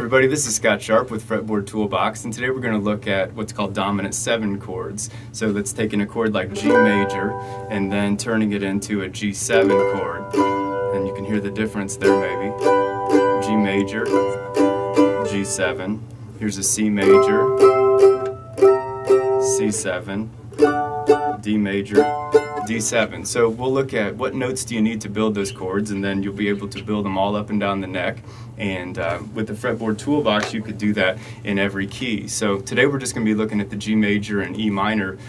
everybody, this is Scott Sharp with Fretboard Toolbox, and today we're going to look at what's called dominant 7 chords. So that's taking a chord like G major and then turning it into a G7 chord. And you can hear the difference there maybe. G major, G7, here's a C major, C7, D major, D7. So we'll look at what notes do you need to build those chords, and then you'll be able to build them all up and down the neck. And with the Fretboard Toolbox, you could do that in every key. So today we're just going to be looking at the G major and E minor.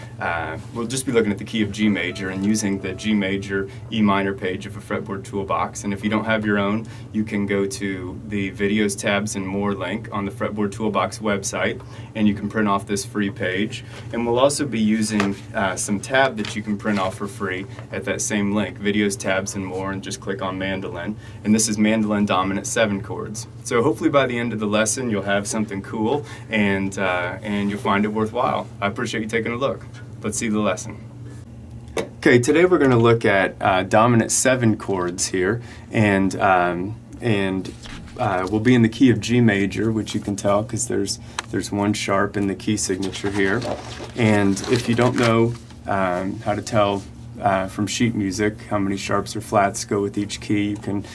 We'll just be looking at the key of G major and using the G major, E minor page of a Fretboard Toolbox. And if you don't have your own, you can go to the Videos, Tabs, and More link on the Fretboard Toolbox website, and you can print off this free page. And we'll also be using some tab that you can print off for free at that same link, Videos, Tabs, and More, and just click on Mandolin. And this is Mandolin Dominant 7 chords. So hopefully by the end of the lesson you'll have something cool and you'll find it worthwhile. I appreciate you taking a look. Let's see the lesson. Okay, today we're going to look at dominant 7 chords here, and we'll be in the key of G major, which you can tell because there's one sharp in the key signature here. And if you don't know how to tell from sheet music how many sharps or flats go with each key, you can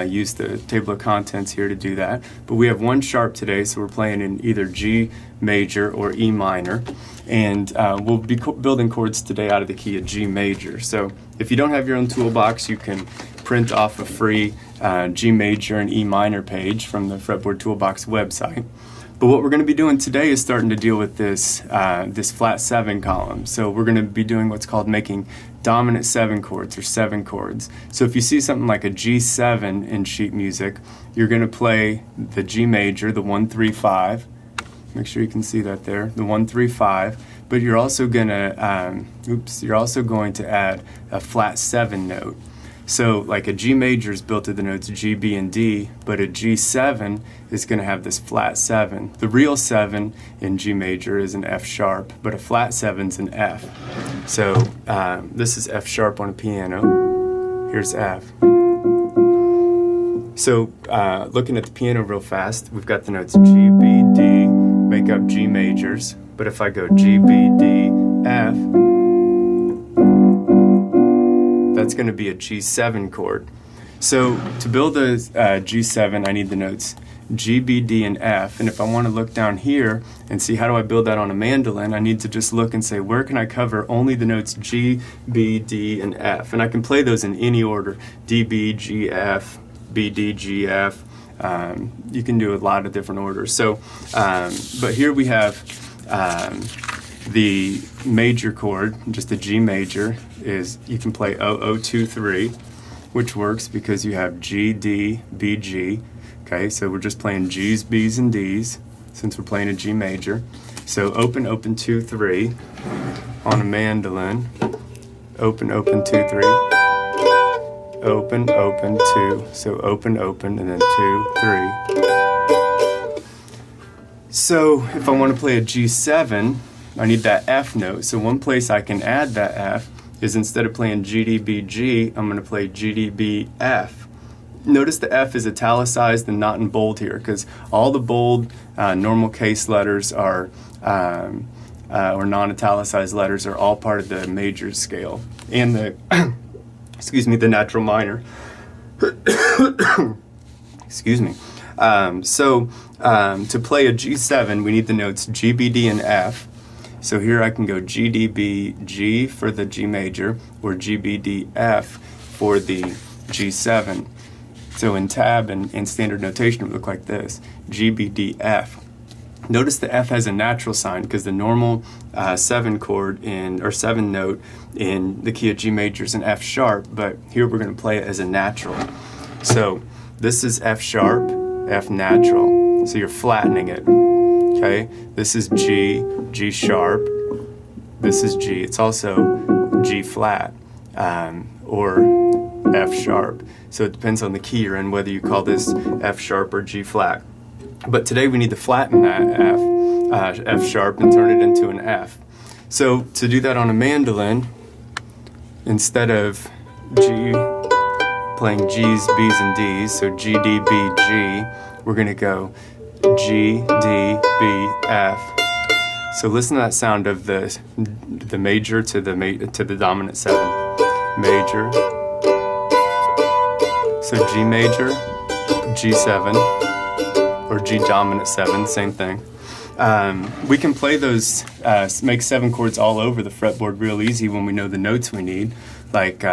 use the table of contents here to do that. But we have one sharp today, so we're playing in either G major or E minor, and we'll be building chords today out of the key of G major. So if you don't have your own toolbox, you can print off a free G major and E minor page from the Fretboard Toolbox website. But what we're going to be doing today is starting to deal with this flat 7 column. So we're going to be doing what's called making dominant 7 chords, or 7 chords. So if you see something like a G7 in sheet music, you're going to play the G major, the 1, 3, 5. Make sure you can see that there, the 1, 3, 5. But you're also going to add a flat 7 note. So like a G major is built of the notes G, B, and D, but a G7 is going to have this flat 7. The real 7 in G major is an F sharp, but a flat 7 is an F. So this is F sharp on a piano. Here's F. So looking at the piano real fast, we've got the notes G, B, D, make up G majors. But if I go G, B, D, F, that's going to be a G7 chord. So to build a G7, I need the notes G, B, D, and F. And if I want to look down here and see how do I build that on a mandolin, I need to just look and say, where can I cover only the notes G, B, D, and F? And I can play those in any order, D, B, G, F, B, D, G, F. You can do a lot of different orders. So, but here we have the major chord, just the G major, is you can play 0, 2, 3, which works because you have G, D, B, G. Okay, so we're just playing G's, B's, and D's since we're playing a G major. So open, open, 2, 3 on a mandolin. Open, open, 2, 3. Open, open, 2. So open, open, and then 2, 3. So if I want to play a G7, I need that F note. So one place I can add that F is instead of playing G, D, B, G, I'm going to play G, D, B, F. Notice the F is italicized and not in bold here because all the bold normal case letters are or non-italicized letters are all part of the major scale and the the natural minor. Excuse me. So to play a G7, we need the notes G, B, D, and F. So here I can go G, D, B, G for the G major, or G, B, D, F for the G7. So in tab and standard notation it would look like this, G, B, D, F. Notice the F has a natural sign because the normal 7 chord or 7 note in the key of G major is an F sharp, but here we're going to play it as a natural. So this is F sharp, F natural, so you're flattening it. Okay, this is G, G sharp, this is G, it's also G flat or F sharp. So it depends on the key you're in whether you call this F sharp or G flat. But today we need to flatten that F sharp and turn it into an F. So to do that on a mandolin, instead of G playing G's, B's, and D's, so G, D, B, G, we're going to go G, D, B, F. So listen to that sound of the major to the dominant 7. Major. So G major, G7, or G dominant 7, same thing. We can play those, make 7 chords all over the fretboard real easy when we know the notes we need. Like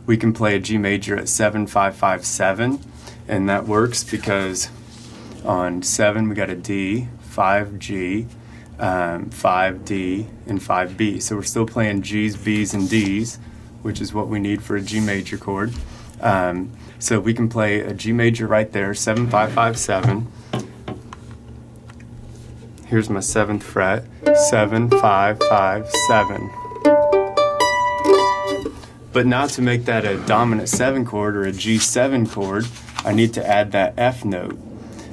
we can play a G major at 7, 5, 5, 7, and that works because on 7 we got a D, 5G, 5D, and 5B. So we're still playing G's, B's, and D's, which is what we need for a G major chord. So we can play a G major right there, 7, 5, 5, 7. Here's my 7th fret, 7, 5, 5, 7. But now to make that a dominant 7 chord or a G7 chord, I need to add that F note.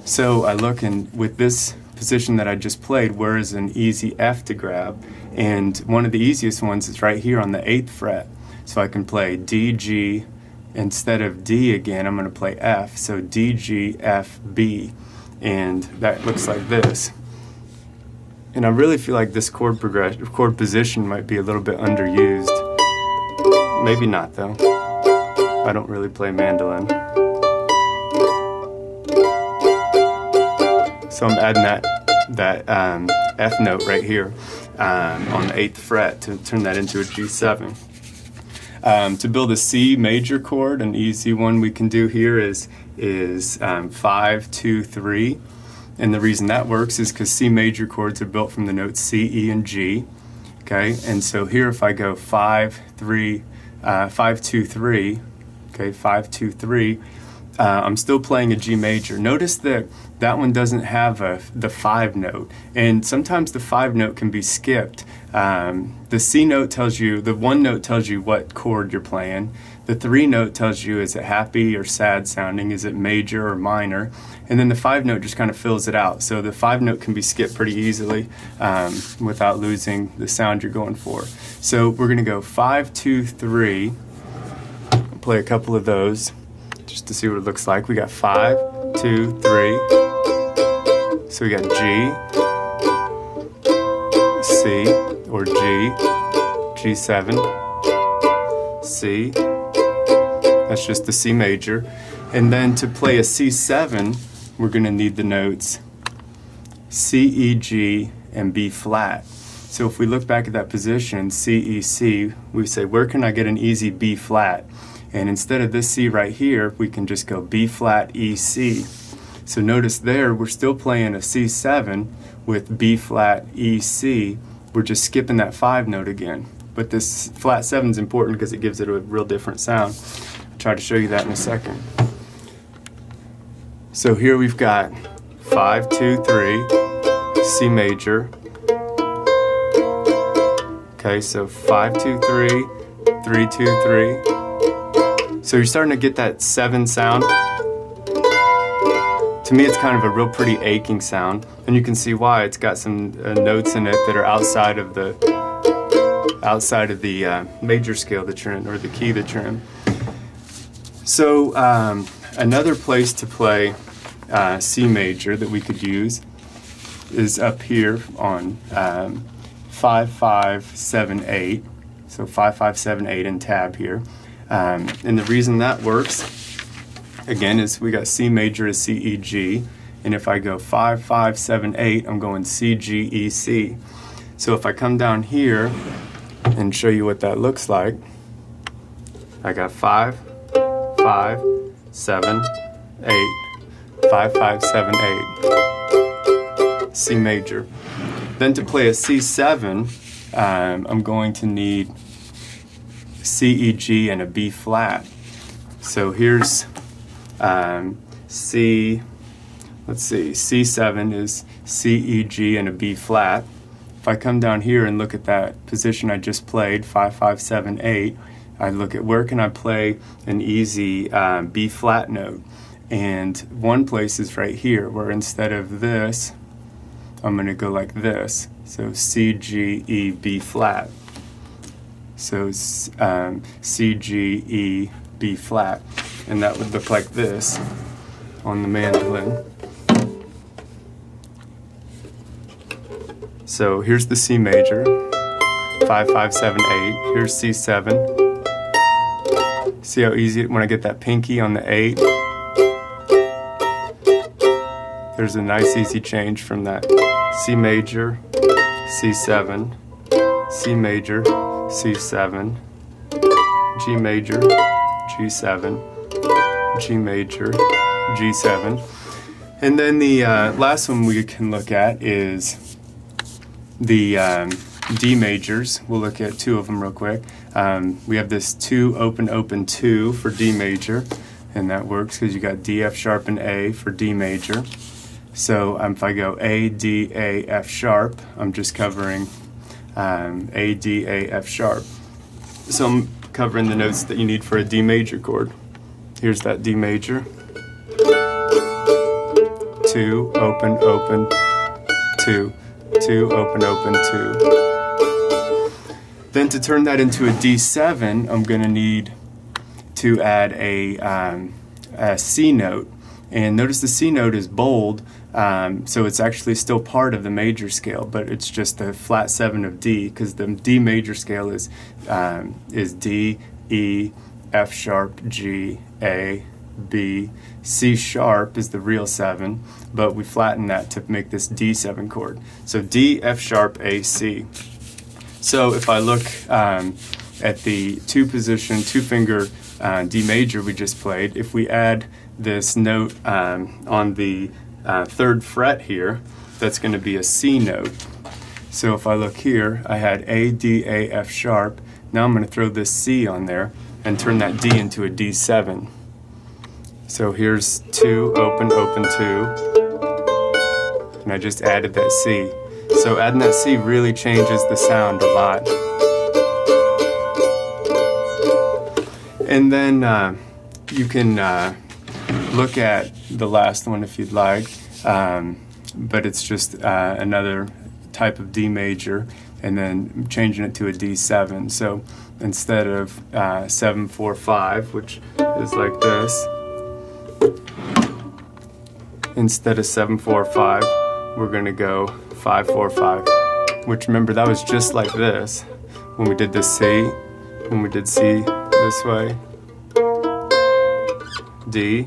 So I look, and with this position that I just played, where is an easy F to grab? And one of the easiest ones is right here on the 8th fret. So I can play D, G, instead of D again, I'm going to play F. So D, G, F, B. And that looks like this. And I really feel like this chord position might be a little bit underused. Maybe not though. I don't really play mandolin. So I'm adding that F note right here on the 8th fret to turn that into a G7. To build a C major chord, an easy one we can do here is 5, 2, 3. And the reason that works is because C major chords are built from the notes C, E, and G. Okay, and so here if I go 5, 2, 3, okay, 5, 2, 3, I'm still playing a G major. Notice that that one doesn't have the 5 note, and sometimes the 5 note can be skipped. The C note tells you, the 1 note tells you what chord you're playing. The 3 note tells you, is it happy or sad sounding, is it major or minor, and then the 5 note just kind of fills it out. So the 5 note can be skipped pretty easily without losing the sound you're going for. So we're going to go 5, 2, 3, play a couple of those just to see what it looks like. We got 5, 2, 3, so we got G, C, or G, G7, C, that's just the C major. And then to play a C7, we're going to need the notes C, E, G, and B flat. So if we look back at that position, C, E, C, we say, where can I get an easy B flat? And instead of this C right here, we can just go B flat, E, C. So notice there, we're still playing a C7 with B flat, E, C. We're just skipping that 5 note again. But this flat 7 is important because it gives it a real different sound. I'll try to show you that in a second. So here we've got 5, 2, 3, C major. Okay, so 5, 2, 3, 3, 2, 3. So you're starting to get that 7 sound. To me, it's kind of a real pretty aching sound, and you can see why. It's got some notes in it that are outside of the major scale that you're in, or the key that you're in. So another place to play C major that we could use is up here on 5, 5, 7, 8. So 5, 5, 7, 8 in tab here. And the reason that works, again, is we got C major as C, E, G. And if I go 5, 5, 7, 8, I'm going C, G, E, C. So if I come down here and show you what that looks like, I got 5, 5, 7, 8. 5, 5, 7, 8. C major. Then to play a C7, I'm going to need C, E, G, and a B flat. So here's C, let's see, C7 is C, E, G, and a B flat. If I come down here and look at that position I just played, 5, 5, 7, 8, I look at where can I play an easy B flat note. And one place is right here, where instead of this, I'm going to go like this. So C, G, E, B flat. So C, G, E, B flat. And that would look like this on the mandolin. So here's the C major, 5, 5, 7, 8. Here's C7. See how easy when I get that pinky on the 8? There's a nice easy change from that C major, C7, C major, C7, G major, G7, G major, G7. And then the last one we can look at is the D majors. We'll look at two of them real quick. We have this 2 open open 2 for D major, and that works because you got D, F sharp, and A for D major. So if I go A, D, A, F sharp, I'm just covering A, D, A, F sharp. So I'm covering the notes that you need for a D major chord. Here's that D major. 2, open, open, 2. 2, open, open, 2. Then to turn that into a D7, I'm going to need to add a C note. And notice the C note is bold, so it's actually still part of the major scale, but it's just the flat 7 of D, because the D major scale is D, E, F sharp, G, A, B. C sharp is the real 7, but we flatten that to make this D7 chord. So D, F sharp, A, C. So if I look at the 2-position, 2-finger D major we just played, if we add this note on the 3rd fret here, that's going to be a C note. So if I look here, I had A, D, A, F sharp. Now I'm going to throw this C on there and turn that D into a D7. So here's 2, open, open, 2, and I just added that C. So adding that C really changes the sound a lot. And then you can look at the last one if you'd like, but it's just another type of D major, and then changing it to a D7. So instead of 7, 4, 5, which is like this, instead of 7, 4, 5, we're going to go 5, 4, 5, which, remember, that was just like this when we did the C, when we did C this way, D,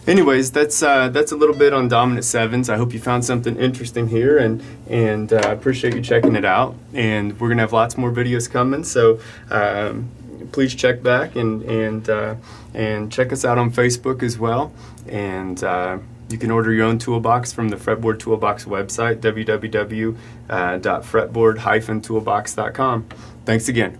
anyways, that's a little bit on dominant 7s. I hope you found something interesting here, and appreciate you checking it out. And we're gonna have lots more videos coming, so please check back and check us out on Facebook as well. And you can order your own toolbox from the Fretboard Toolbox website, www.fretboard-toolbox.com. Thanks again.